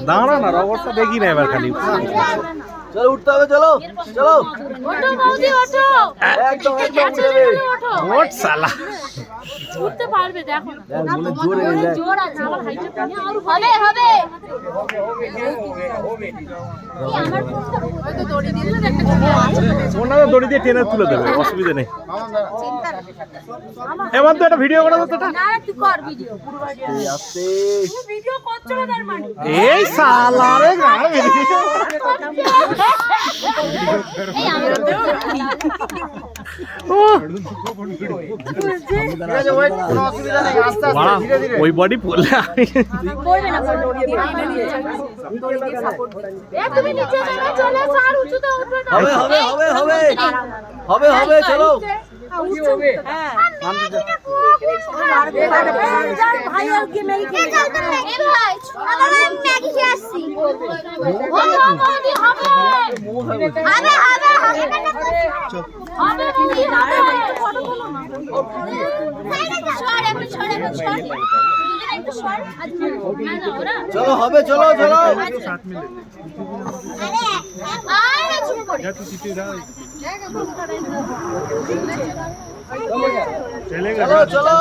দাঁড়া না, অবস্থা দেখি না এবার খালি। চলো উঠতে হবে, চলো চলো ওঠো বৌদি ওঠো, একদম একদম উঠে যাবে। ওঠ শালা। উঠতে পারবে দেখো না। জোরে নিয়ে যায়। জোর আছে আমার হাইটে কমে আর হবে হবে। এই আমার ফোনটা হয়তো দড়ি দিলে একটা ছবি আছে। ওনারা দড়ি দিয়ে টেনে তুলে দেবে, অসুবিধা নেই। এমন তো একটা ভিডিও করা হতো। না তুই কর ভিডিও। এই আস্তে তুমি ভিডিও করছো না তার মানে। এই শালা রে গাড়ি। এই আমার ঠিক আছে ওয়েট, কোনো অসুবিধা নেই, আস্তে আস্তে বাড়া, ধীরে ধীরে। ওই বডি পড়লে বলবে না দড়ি দিয়ে সাপোর্ট এ তুমি নিচে নেমে চলে এসো আর উঁচুতে উঠবে না। হবে হবে হবে হবে হবে হবে চলো। হ্যাঁ ভাই আর কি মেরি খেয়ে ভাই আমার ম্যাগি খেয়ে আসছি। হবে হবে হবে চলো হবে, চলো চলো চলো চলো।